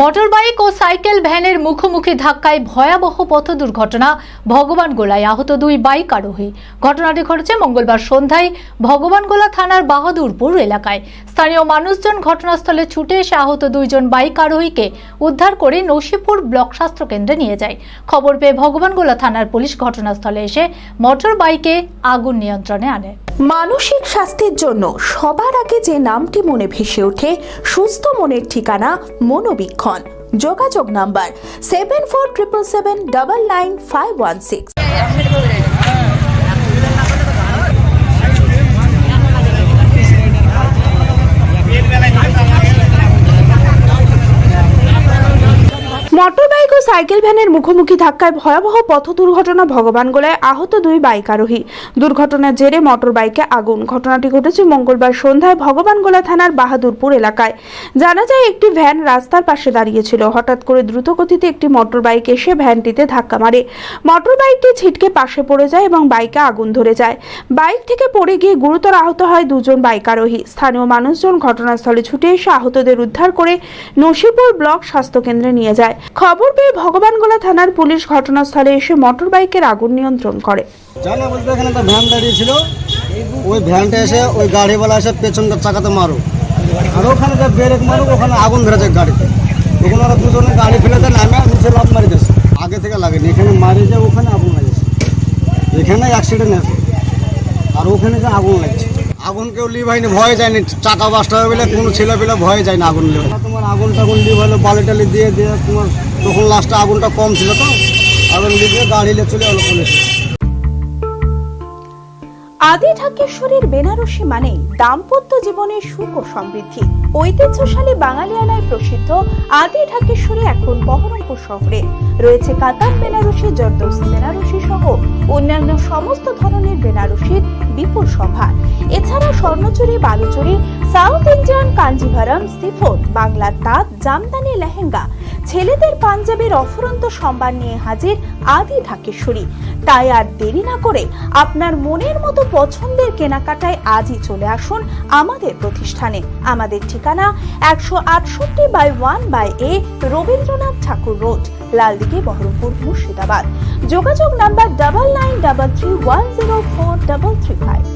Motorbike ও cycle ভ্যানের মুখোমুখি ধাক্কায় ভয়াবহ পথ দুর্ঘটনা ভগবানগোলায় আহত দুই বাইক আরোহী। ঘটনাটি ঘটেছে মঙ্গলবার সন্ধ্যায় ভগবানগোলা থানার বাহাদুরপুর এলাকায়। স্থানীয় মানুষজন ঘটনাস্থলে ছুটে এসে আহত দুইজন বাইক আরোহীকে উদ্ধার করে নসিপুর ব্লক স্বাস্থ্য কেন্দ্রে নিয়ে যায়। খবর পেয়ে ভগবানগোলা থানার পুলিশ ঘটনাস্থলে এসে মোটর বাইকে আগুন নিয়ন্ত্রণে আনে। মানসিক স্বাস্থ্যের জন্য সবার আগে যে নামটি মনে ভেসে ওঠে সুস্থ মনের ঠিকানা মনোবীক্ষণ। যোগাযোগ নাম্বার 7477799516। মোটরবাইক ও সাইকেল ভ্যানের মুখোমুখি ধাক্কায় ভয়াবহ পথ দুর্ঘটনা ভগবানগোলায় আহত দুই বাইক আরোহী। দুর্ঘটনার জেরে মোটরবাইকে আগুন। ঘটনাটি ঘটেছে মঙ্গলবার সন্ধ্যায় ভগবানগোলা থানার বাহাদুরপুর এলাকায়। জানা যায় একটি ভ্যান রাস্তার পাশে দাঁড়িয়েছিল। হঠাৎ করে দ্রুতগতিতে একটি মোটরবাইক এসে ভ্যানটিতে ধাক্কা মারে। মোটরবাইকটি ছিটকে পাশে পড়ে যায় এবং বাইকে আগুন ধরে যায়। বাইক থেকে পড়ে গিয়ে গুরুতর আহত হয় দুজন বাইক আরোহী। স্থানীয় মানুষজন ঘটনাস্থলে ছুটে এসে আহতদের উদ্ধার করে নসিপুর ব্লক স্বাস্থ্য কেন্দ্রে নিয়ে যায়। খবর পেয়ে ভগবানগোলা থানার পুলিশ ঘটনাস্থলে এসে মোটর বাইকের আগুন নিয়ন্ত্রণ করে। জানা বলতে এখানে একটা ভ্যান দাঁড়িয়েছিল, ওই ভ্যানটা এসে ওই গাড়িওয়ালা এসে পেছনটা চাকাতে মারো, আর ওখানে যে ব্রেক মারো ওখানে আগুন ধরেছে গাড়িতে। তখন ওরা দুজনে গাড়ি ফেলেতে নামে নিচে লাফ মারি দিয়েছে। আগে থেকে লাগেনি, এখানে মারি যে ওখানে আগুন লাগেছে, এখানে অ্যাক্সিডেন্ট আছে আর ওখানে যে আগুন লাগছে। আগুন কেউ লিভ হয়নি, ভয় যায়নি, চাকা বাস্টা হয়ে গেলে কোনো ছেলে পেলে ভয় যায় না আগুন লিভ। তোমার আগুন টাগুন লিভ হলো, বালি টালি দিয়ে দিয়ে তোমার তখন লাস্টে আগুনটা কম ছিল, তো আগুন লিভে গাড়ি নিয়ে চলে এলো পুলিশ। আদি ঢাকেশ্বরীর বেনারসি মানেই দাম্পত্য জীবনের সুখ ও সমৃদ্ধি। ঐতিহ্যশালী বাঙালিয়ানায় প্রসিদ্ধ আদি ঢাকেশ্বরী এখন বহরমপুর শহরে রয়েছে। কাতান বেনারসি, জর্দৌসি বেনারসি সহ অন্যান্য সমস্ত ধরনের বেনারসির বিপুল সম্ভার। এছাড়া স্বর্ণচুরি, বালুচুরি, সাউথ ইন্ডিয়ান কাঞ্জিভারাম, সিফোন, বাংলার তাঁত, জামদানি লেহেঙ্গা, ছেলেদের পাঞ্জাবের অফুরন্ত সম্ভার নিয়ে হাজির আদি ঢাকেশ্বরী। তাই আর দেরি না করে আপনার মনের মতো পছন্দের কেনাকাটায় আজই চলে আসুন আমাদের প্রতিষ্ঠানে। আমাদের ঠিকানা 168/1/A রবীন্দ্রনাথ ঠাকুর রোড, লালদিঘি, বহরমপুর, মুর্শিদাবাদ। যোগাযোগ নাম্বার 9933104335।